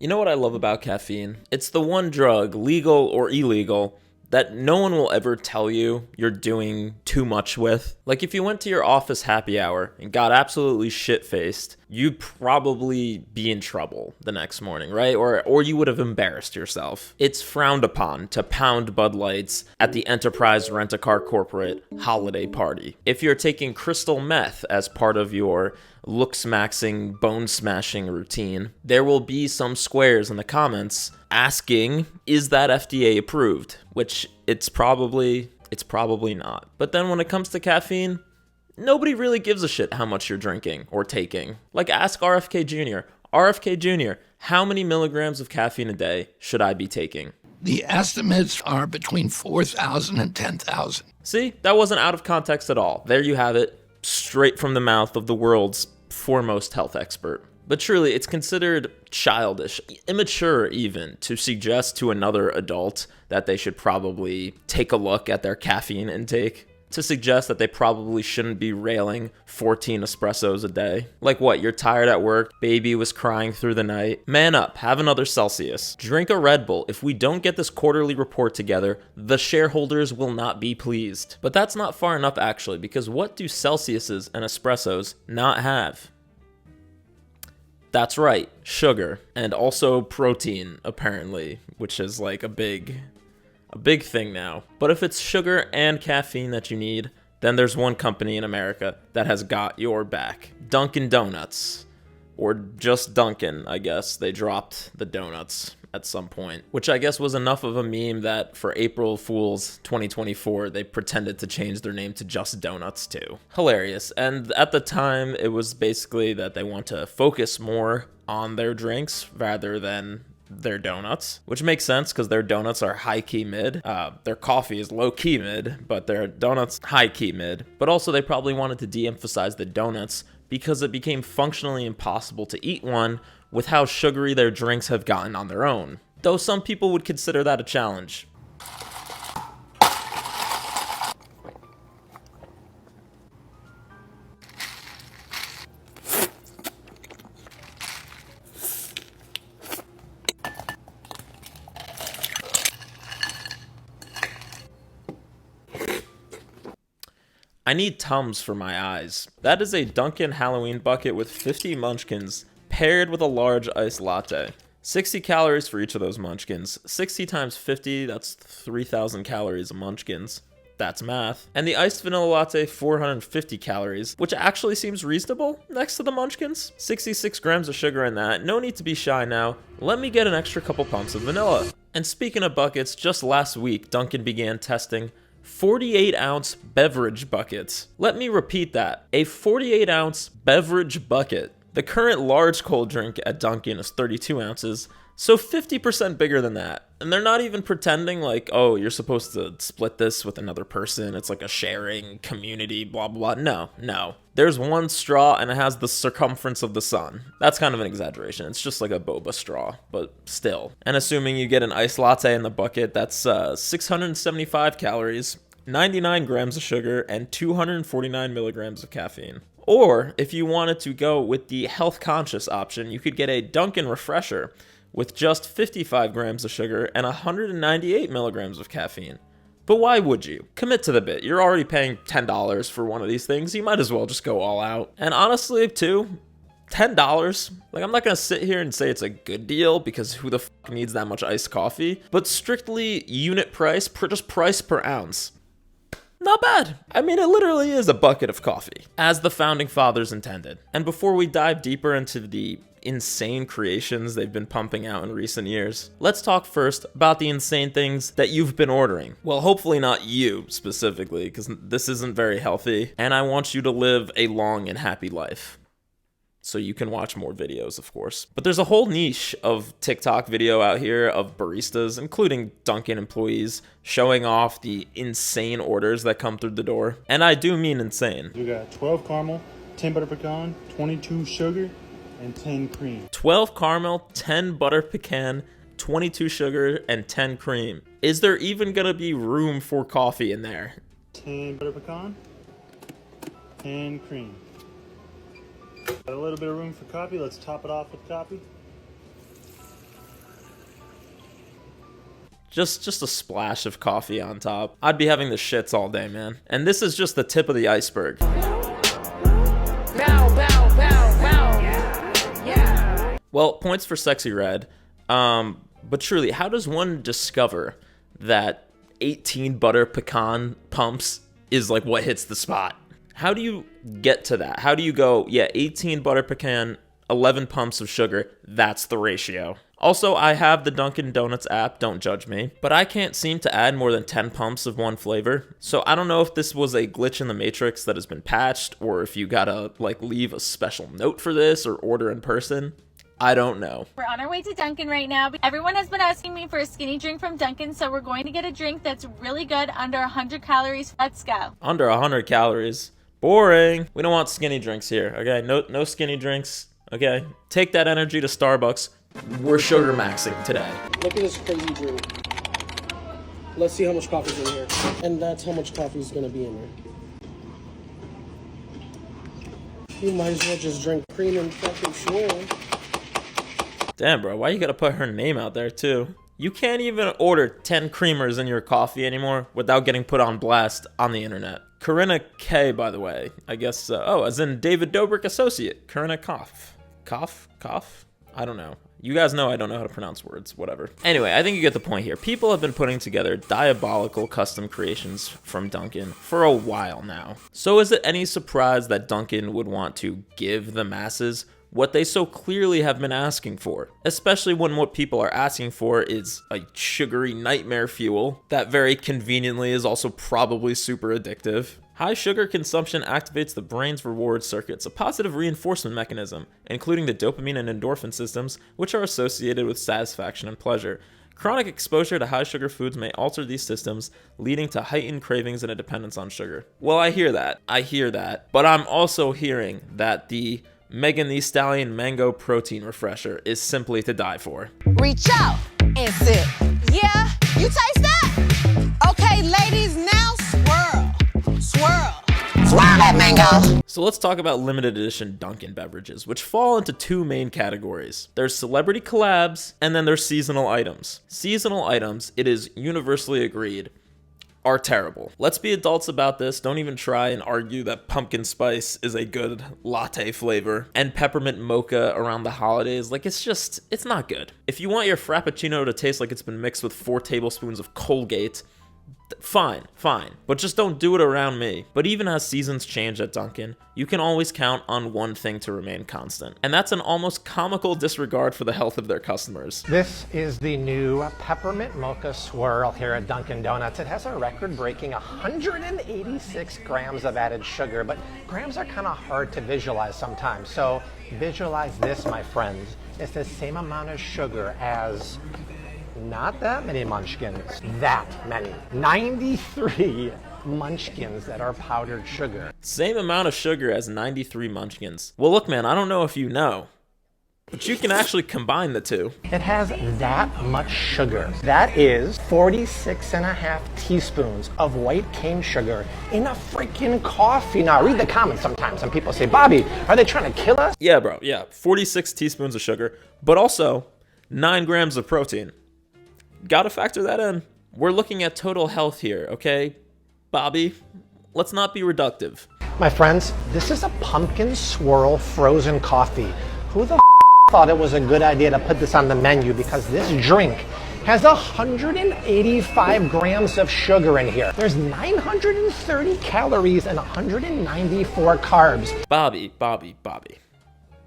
You know what I love about caffeine? It's the one drug, legal or illegal, that no one will ever tell you you're doing too much with. Like if you went to your office happy hour and got absolutely shit-faced, you'd probably be in trouble the next morning, right? Or you would have embarrassed yourself. It's frowned upon to pound Bud Lights at the Enterprise Rent-A-Car Corporate holiday party. If you're taking crystal meth as part of your look-smashing, bone-smashing routine, there will be some squares in the comments asking, is that FDA approved? Which it's probably not. But then when it comes to caffeine, nobody really gives a shit how much you're drinking or taking. Like ask RFK Jr. RFK Jr., how many milligrams of caffeine a day should I be taking? The estimates are between 4,000 and 10,000. See, that wasn't out of context at all. There you have it, straight from the mouth of the world's foremost health expert. But truly, it's considered childish, immature even, to suggest to another adult that they should probably take a look at their caffeine intake. To suggest that they probably shouldn't be railing 14 espressos a day. Like what, you're tired at work, baby was crying through the night. Man up, have another Celsius. Drink a Red Bull. If we don't get this quarterly report together, the shareholders will not be pleased. But that's not far enough actually, because what do Celsiuses and espressos not have? That's right, sugar, and also protein, apparently, which is like a big thing now. But if it's sugar and caffeine that you need, then there's one company in America that has got your back. Dunkin' Donuts. Or just Dunkin', I guess. They dropped the donuts at some point, which I guess was enough of a meme that for April Fool's 2024, they pretended to change their name to just Donuts too. Hilarious. And at the time, it was basically that they want to focus more on their drinks rather than their donuts, which makes sense because their donuts are high-key mid. Their coffee is low-key mid, but their donuts high-key mid. But also they probably wanted to de-emphasize the donuts because it became functionally impossible to eat one with how sugary their drinks have gotten on their own. Though some people would consider that a challenge. I need Tums for my eyes. That is a Dunkin' Halloween bucket with 50 munchkins paired with a large iced latte. 60 calories for each of those munchkins. 60 times 50, that's 3,000 calories of munchkins. That's math. And the iced vanilla latte, 450 calories, which actually seems reasonable next to the munchkins. 66 grams of sugar in that. No need to be shy now. Let me get an extra couple pumps of vanilla. And speaking of buckets, just last week, Dunkin' began testing 48-ounce beverage buckets. Let me repeat that. A 48-ounce beverage bucket. The current large cold drink at Dunkin' is 32 ounces, so 50% bigger than that. And they're not even pretending like, oh, you're supposed to split this with another person. It's like a sharing community, blah, blah, blah. No. There's one straw and it has the circumference of the sun. That's kind of an exaggeration. It's just like a boba straw, but still. And assuming you get an iced latte in the bucket, that's 675 calories, 99 grams of sugar, and 249 milligrams of caffeine. Or, if you wanted to go with the health-conscious option, you could get a Dunkin' Refresher with just 55 grams of sugar and 198 milligrams of caffeine. But why would you? Commit to the bit. You're already paying $10 for one of these things. You might as well just go all out. And honestly, too, $10, like I'm not gonna sit here and say it's a good deal because who the fuck needs that much iced coffee? But strictly unit price, just price per ounce. Not bad. I mean, it literally is a bucket of coffee, as the founding fathers intended. And before we dive deeper into the insane creations they've been pumping out in recent years, let's talk first about the insane things that you've been ordering. Well, hopefully not you specifically, because this isn't very healthy, and I want you to live a long and happy life. So you can watch more videos, of course. But there's a whole niche of TikTok video out here of baristas, including Dunkin' employees, showing off the insane orders that come through the door. And I do mean insane. We got 12 caramel, 10 butter pecan, 22 sugar, and 10 cream. 12 caramel, 10 butter pecan, 22 sugar, and 10 cream. Is there even gonna be room for coffee in there? 10 butter pecan, 10 cream. Got a little bit of room for coffee. Let's top it off with coffee. Just a splash of coffee on top. I'd be having the shits all day, man. And this is just the tip of the iceberg. Well, points for Sexy Red. But truly, how does one discover that 18 butter pecan pumps is like what hits the spot? How do you get to that? How do you go, yeah, 18 butter pecan, 11 pumps of sugar, that's the ratio. Also, I have the Dunkin' Donuts app, don't judge me, but I can't seem to add more than 10 pumps of one flavor. So I don't know if this was a glitch in the matrix that has been patched, or if you gotta like leave a special note for this or order in person. I don't know. We're on our way to Dunkin' right now. Everyone has been asking me for a skinny drink from Dunkin', so we're going to get a drink that's really good, under 100 calories. Let's go. Under 100 calories. Boring. We don't want skinny drinks here, okay? No skinny drinks, okay? Take that energy to Starbucks. We're sugar maxing today. Look at this crazy drink. Let's see how much coffee's in here. And that's how much coffee's gonna be in here. You might as well just drink cream and fucking swirl. Damn, bro, why you gotta put her name out there, too? You can't even order 10 creamers in your coffee anymore without getting put on blast on the internet. Corinna K, by the way. I guess, as in David Dobrik associate. Corinna Koff. Koff? I don't know. You guys know I don't know how to pronounce words, whatever. Anyway, I think you get the point here. People have been putting together diabolical custom creations from Dunkin' for a while now. So is it any surprise that Dunkin' would want to give the masses what they so clearly have been asking for, especially when what people are asking for is a sugary nightmare fuel that very conveniently is also probably super addictive. High sugar consumption activates the brain's reward circuits, a positive reinforcement mechanism, including the dopamine and endorphin systems, which are associated with satisfaction and pleasure. Chronic exposure to high sugar foods may alter these systems, leading to heightened cravings and a dependence on sugar. Well, I hear that, but I'm also hearing that the Thee Stallion Mango Protein Refresher is simply to die for. Reach out and sip. Yeah, you taste that? Okay, ladies, now swirl. Swirl that mango. So let's talk about limited edition Dunkin' beverages, which fall into two main categories. There's celebrity collabs, and then there's seasonal items. Seasonal items, it is universally agreed, are terrible. Let's be adults about this. Don't even try and argue that pumpkin spice is a good latte flavor and peppermint mocha around the holidays. Like, it's not good. If you want your Frappuccino to taste like it's been mixed with 4 tablespoons of Colgate, fine, but just don't do it around me. But even as seasons change at Dunkin', you can always count on one thing to remain constant, and that's an almost comical disregard for the health of their customers. This is the new Peppermint Mocha Swirl here at Dunkin' Donuts. It has a record-breaking 186 grams of added sugar, but grams are kind of hard to visualize sometimes. So visualize this, my friends. It's the same amount of sugar as not that many munchkins, that many. 93 munchkins that are powdered sugar. Same amount of sugar as 93 munchkins. Well, look, man, I don't know if you know, but you can actually combine the two. It has that much sugar. That is 46.5 teaspoons of white cane sugar in a freaking coffee. Now, I read the comments sometimes. Some people say, Bobby, are they trying to kill us? Yeah, bro, yeah. 46 teaspoons of sugar, but also 9 grams of protein. Gotta factor that in. We're looking at total health here, okay? Bobby, let's not be reductive. My friends, this is a pumpkin swirl frozen coffee. Who the thought it was a good idea to put this on the menu? Because this drink has 185 grams of sugar in here. There's 930 calories and 194 carbs. Bobby.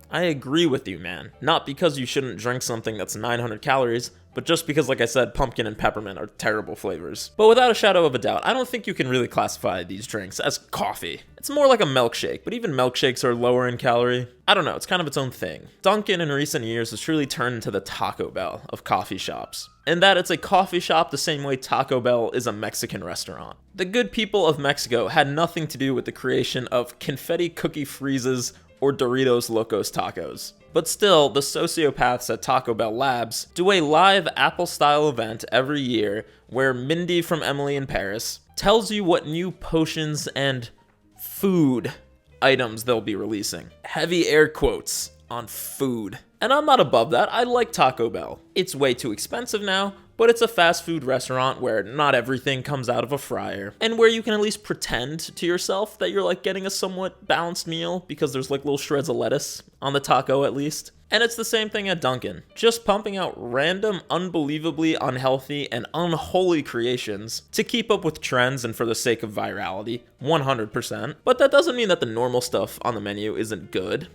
I agree with you, man. Not because you shouldn't drink something that's 900 calories, but just because, like I said, pumpkin and peppermint are terrible flavors. But without a shadow of a doubt, I don't think you can really classify these drinks as coffee. It's more like a milkshake, but even milkshakes are lower in calorie. I don't know, it's kind of its own thing. Dunkin' in recent years has truly turned into the Taco Bell of coffee shops. In that it's a coffee shop the same way Taco Bell is a Mexican restaurant. The good people of Mexico had nothing to do with the creation of confetti cookie freezes or Doritos Locos Tacos. But still, the sociopaths at Taco Bell Labs do a live Apple-style event every year where Mindy from Emily in Paris tells you what new potions and food items they'll be releasing. Heavy air quotes on food. And I'm not above that, I like Taco Bell. It's way too expensive now, but it's a fast food restaurant where not everything comes out of a fryer, and where you can at least pretend to yourself that you're like getting a somewhat balanced meal because there's like little shreds of lettuce on the taco at least. And it's the same thing at Dunkin', just pumping out random, unbelievably unhealthy and unholy creations to keep up with trends and for the sake of virality, 100%. But that doesn't mean that the normal stuff on the menu isn't good,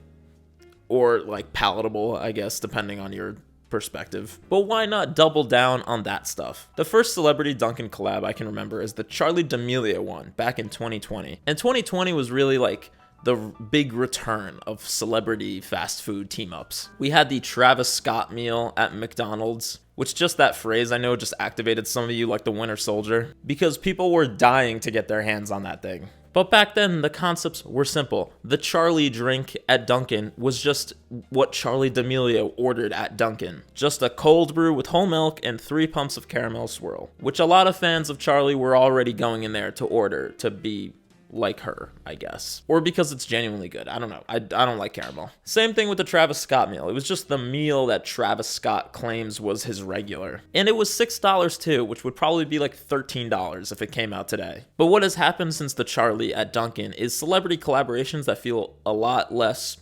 or like palatable, I guess, depending on your perspective. But why not double down on that stuff? The first celebrity Dunkin' collab I can remember is the Charli D'Amelio one back in 2020. And 2020 was really like the big return of celebrity fast food team-ups. We had the Travis Scott meal at McDonald's, which just that phrase I know just activated some of you like the Winter Soldier, because people were dying to get their hands on that thing. But back then, the concepts were simple. The Charli drink at Dunkin' was just what Charli D'Amelio ordered at Dunkin'. Just a cold brew with whole milk and 3 pumps of caramel swirl, which a lot of fans of Charli were already going in there to order to be like her, I guess. Or because it's genuinely good. I don't know. I don't like caramel. Same thing with the Travis Scott meal. It was just the meal that Travis Scott claims was his regular. And it was $6 too, which would probably be like $13 if it came out today. But what has happened since the Charli at Dunkin' is celebrity collaborations that feel a lot less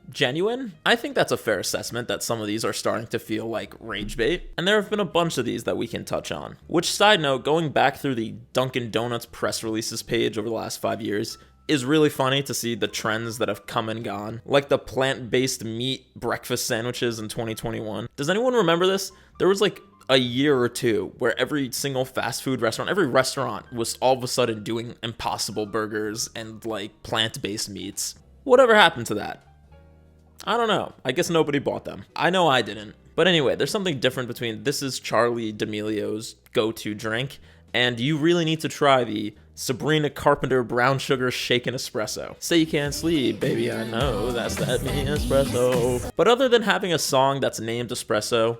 genuine. I think that's a fair assessment that some of these are starting to feel like rage bait, and there have been a bunch of these that we can touch on. Which, side note, going back through the Dunkin' Donuts press releases page over the last 5 years is really funny to see the trends that have come and gone, like the plant-based meat breakfast sandwiches in 2021. Does anyone remember this? There was like a year or two where every single fast food restaurant, every restaurant was all of a sudden doing Impossible burgers and like plant-based meats. Whatever happened to that? I don't know. I guess nobody bought them. I know I didn't. But anyway, there's something different between this is Charli D'Amelio's go-to drink, and you really need to try the Sabrina Carpenter brown sugar shaken espresso. Say you can't sleep, baby, I know, that's that me espresso. But other than having a song that's named espresso,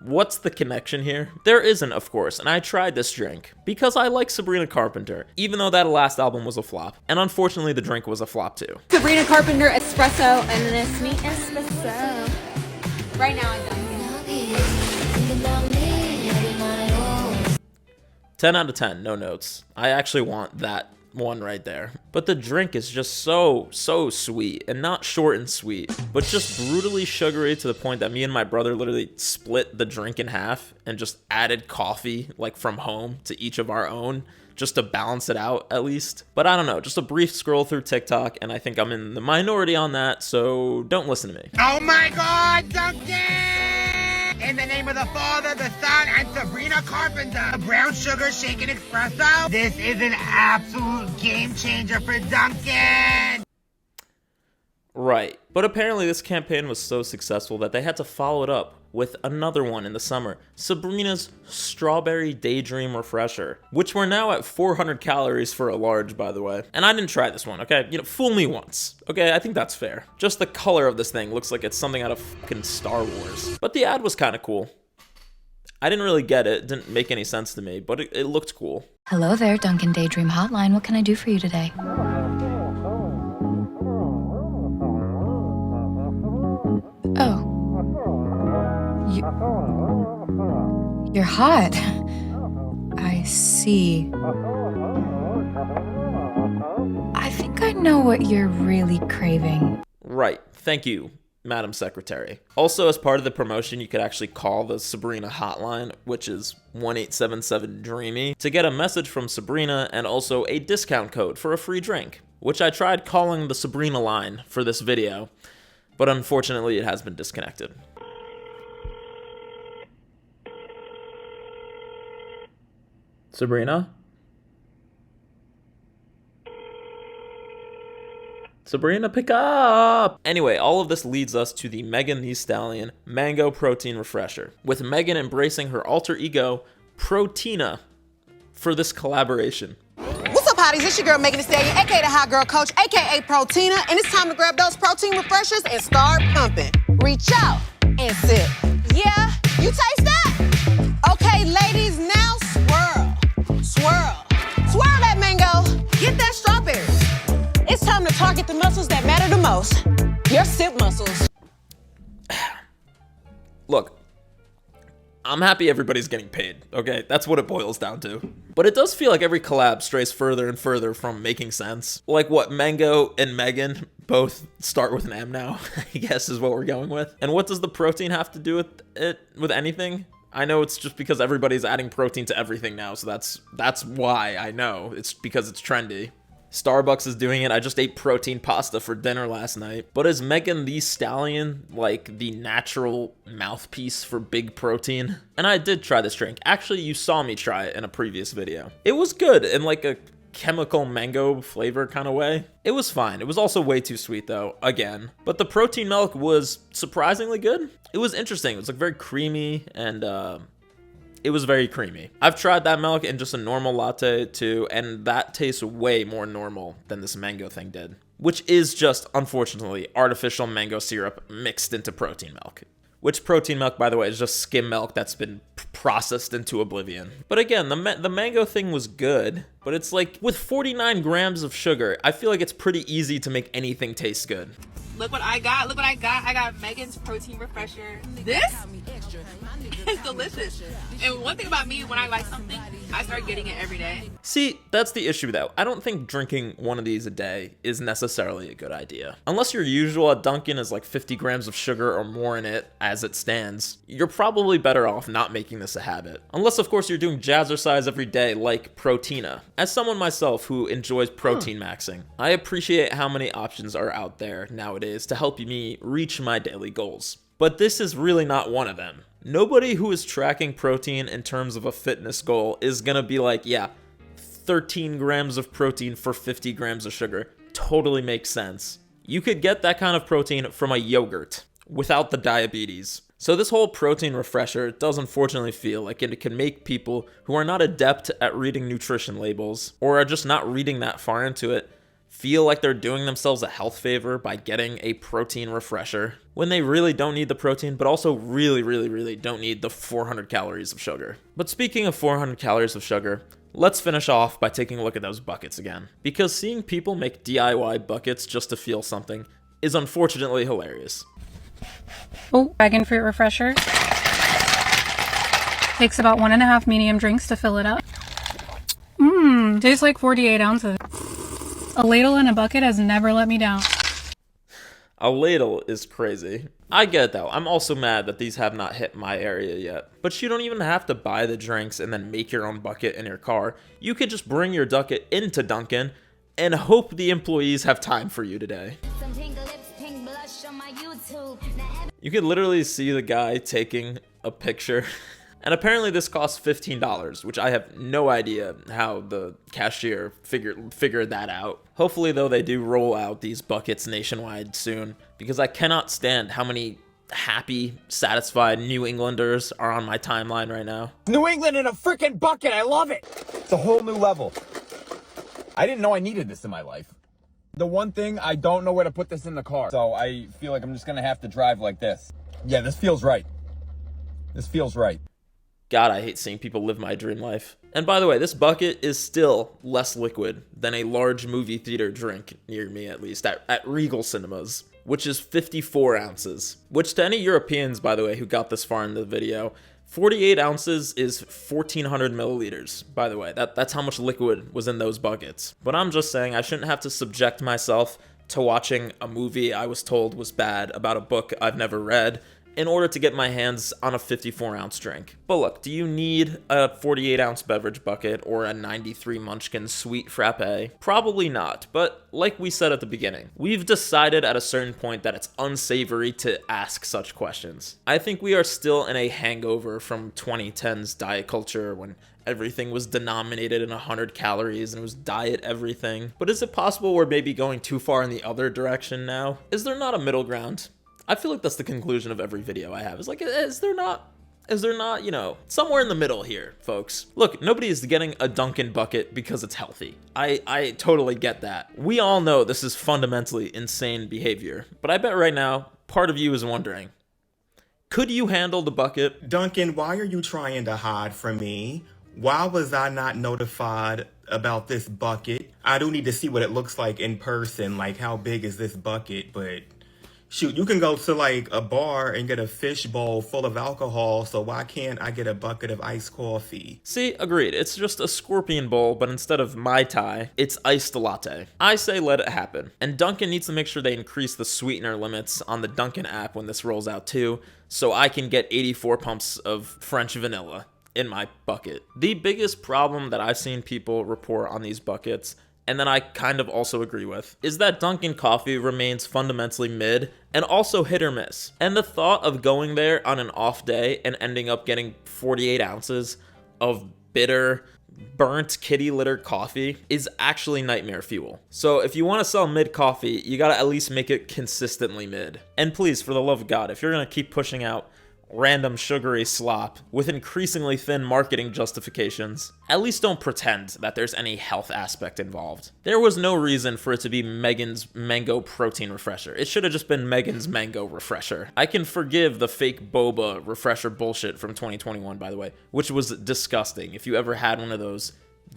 what's the connection here? There isn't, of course, and I tried this drink because I like Sabrina Carpenter, even though that last album was a flop. And unfortunately, the drink was a flop too. Sabrina Carpenter espresso and this me espresso. Right now I'm done. 10 out of 10, no notes. I actually want that one right there. But the drink is just so sweet, and not short and sweet, but just brutally sugary to the point that me and my brother literally split the drink in half and just added coffee like from home to each of our own just to balance it out at least. But I don't know, just a brief scroll through TikTok and I think I'm in the minority on that, so don't listen to me. Oh my God, Dunkin'! In the name of the Father, the Son, and Sabrina Carpenter, brown sugar shaken espresso. This is an absolute game changer for Dunkin'. Right, but apparently this campaign was so successful that they had to follow it up with another one in the summer, Sabrina's Strawberry Daydream Refresher, which we're now at 400 calories for a large, by the way. And I didn't try this one, okay? You know, fool me once, okay? I think that's fair. Just the color of this thing looks like it's something out of fucking Star Wars. But the ad was kind of cool. I didn't really get it. It didn't make any sense to me, but it looked cool. Hello there, Dunkin' Daydream Hotline. What can I do for you today? Oh. You're hot. I see. I think I know what you're really craving. Right. Thank you, Madam Secretary. Also, as part of the promotion, you could actually call the Sabrina hotline, which is 1-877-DREAMY, to get a message from Sabrina and also a discount code for a free drink, which I tried calling the Sabrina line for this video, but unfortunately it has been disconnected. Sabrina? Sabrina, pick up! Anyway, all of this leads us to the Thee Stallion Mango Protein Refresher, with Megan embracing her alter ego, Proteina, for this collaboration. What's up, hotties? It's your girl, Megan Thee Stallion, aka the Hot Girl Coach, aka Proteina, and it's time to grab those protein refreshers and start pumping. Reach out and sip. Yeah, you taste that? Okay, ladies, now swirl. Swirl. Swirl that mango. Get that strawberry. It's time to target the muscles that matter the most. Your sip muscles. Look, I'm happy everybody's getting paid, okay? That's what it boils down to. But it does feel like every collab strays further and further from making sense. Like what, Mango and Megan both start with an M now, I guess is what we're going with. And what does the protein have to do with it, with anything? I know it's just because everybody's adding protein to everything now, so that's why I know. It's because it's trendy. Starbucks is doing it. I just ate protein pasta for dinner last night. But is Megan Thee Stallion like the natural mouthpiece for big protein? And I did try this drink. Actually, you saw me try it in a previous video. It was good in like a chemical mango flavor kind of way. It was fine. It was also way too sweet though, again. But the protein milk was surprisingly good. It was interesting. It was like very creamy and it was very creamy. I've tried that milk in just a normal latte too, and that tastes way more normal than this mango thing did. Which is just, unfortunately, artificial mango syrup mixed into protein milk. Which protein milk, by the way, is just skim milk that's been processed into oblivion. But again, the mango thing was good, but it's like, with 49 grams of sugar, I feel like it's pretty easy to make anything taste good. Look what I got. Look what I got. I got Megan's protein refresher. This is delicious. And one thing about me, when I like something, I start getting it every day. See, that's the issue though. I don't think drinking one of these a day is necessarily a good idea. Unless your usual at Dunkin is like 50 grams of sugar or more in it as it stands, you're probably better off not making this a habit. Unless of course you're doing jazzercise every day like Proteina. As someone myself who enjoys protein maxing, I appreciate how many options are out there nowadays to help me reach my daily goals. But this is really not one of them. Nobody who is tracking protein in terms of a fitness goal is gonna be like, yeah, 13 grams of protein for 50 grams of sugar. Totally makes sense. You could get that kind of protein from a yogurt without the diabetes. So this whole protein refresher does unfortunately feel like it can make people who are not adept at reading nutrition labels or are just not reading that far into it feel like they're doing themselves a health favor by getting a protein refresher when they really don't need the protein, but also really don't need the 400 calories of sugar. But speaking of 400 calories of sugar, let's finish off by taking a look at those buckets again. Because seeing people make DIY buckets just to feel something is unfortunately hilarious. Oh, dragon fruit refresher. Takes about 1.5 medium drinks to fill it up. Tastes like 48 ounces. A ladle and a bucket has never let me down. A ladle is crazy. I get it though. I'm also mad that these have not hit my area yet. But you don't even have to buy the drinks and then make your own bucket in your car. You could just bring your bucket into Dunkin' and hope the employees have time for you today. You could literally see the guy taking a picture. And apparently this costs $15, which I have no idea how the cashier figured that out. Hopefully though they do roll out these buckets nationwide soon, because I cannot stand how many happy, satisfied New Englanders are on my timeline right now. New England in a freaking bucket, I love it! It's a whole new level. I didn't know I needed this in my life. The one thing, I don't know where to put this in the car, so I feel like I'm just gonna have to drive like this. Yeah, this feels right. This feels right. God, I hate seeing people live my dream life. And by the way, this bucket is still less liquid than a large movie theater drink, near me at least, at Regal Cinemas, which is 54 ounces. Which to any Europeans, by the way, who got this far in the video, 48 ounces is 1,400 milliliters, by the way. That's how much liquid was in those buckets. But I'm just saying I shouldn't have to subject myself to watching a movie I was told was bad about a book I've never read in order to get my hands on a 54-ounce drink. But look, do you need a 48-ounce beverage bucket or a 93 Munchkin sweet frappe? Probably not, but like we said at the beginning, we've decided at a certain point that it's unsavory to ask such questions. I think we are still in a hangover from 2010's diet culture when everything was denominated in 100 calories and it was diet everything. But is it possible we're maybe going too far in the other direction now? Is there not a middle ground? I feel like that's the conclusion of every video I have. It's like, is there not, you know, somewhere in the middle here, folks? Look, nobody is getting a Dunkin' bucket because it's healthy. I totally get that. We all know this is fundamentally insane behavior. But I bet right now, part of you is wondering, could you handle the bucket? Dunkin', why are you trying to hide from me? Why was I not notified about this bucket? I do need to see what it looks like in person. Like, how big is this bucket? But Shoot, you can go to like a bar and get a fish bowl full of alcohol, so why can't I get a bucket of iced coffee? See, agreed. It's just a scorpion bowl, but instead of Mai Tai, it's iced latte. I say let it happen. And Dunkin needs to make sure they increase the sweetener limits on the Dunkin app when this rolls out too, so I can get 84 pumps of French vanilla in my bucket. The biggest problem that I've seen people report on these buckets, and then I kind of also agree with, is that Dunkin' coffee remains fundamentally mid and also hit or miss. And the thought of going there on an off day and ending up getting 48 ounces of bitter, burnt kitty litter coffee is actually nightmare fuel. So if you want to sell mid coffee, you gotta at least make it consistently mid. And please, for the love of God, if you're gonna keep pushing out random sugary slop with increasingly thin marketing justifications, at least don't pretend that there's any health aspect involved. There was no reason for it to be Megan's Mango Protein Refresher. It should have just been Megan's Mango Refresher. I can forgive the fake boba refresher bullshit from 2021, by the way, which was disgusting. If you ever had one of those,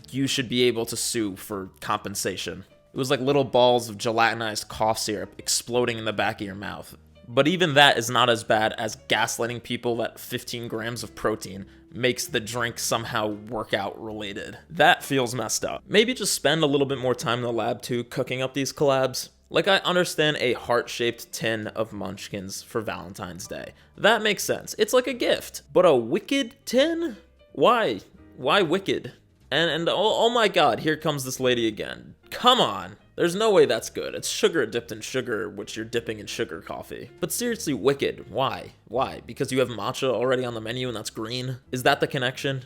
you should be able to sue for compensation. It was like little balls of gelatinized cough syrup exploding in the back of your mouth. But even that is not as bad as gaslighting people that 15 grams of protein makes the drink somehow workout related. That feels messed up. Maybe just spend a little bit more time in the lab too cooking up these collabs. Like, I understand a heart-shaped tin of Munchkins for Valentine's Day. That makes sense. It's like a gift. But a wicked tin? Why? Why wicked? And oh my god, here comes this lady again. Come on. There's no way that's good. It's sugar dipped in sugar, which you're dipping in sugar coffee. But seriously, wicked. Why? Why? Because you have matcha already on the menu and that's green? Is that the connection?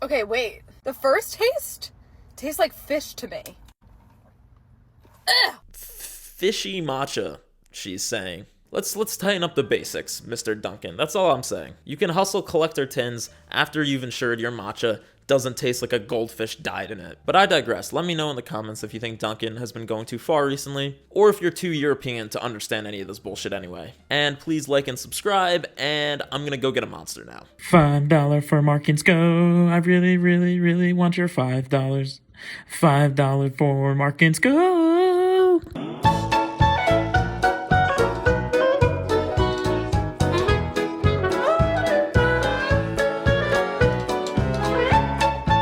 Okay, wait. The first taste tastes like fish to me. Ugh. Fishy matcha, she's saying. Let's tighten up the basics, Mr. Dunkin. That's all I'm saying. You can hustle collector tins after you've ensured your matcha doesn't taste like a goldfish died in it. But I digress. Let me know in the comments if you think Dunkin has been going too far recently, or if you're too European to understand any of this bullshit anyway. And please like and subscribe, and I'm gonna go get a monster now. $5 for marcinsco. I really, really, really want your $5. $5 for marcinsco.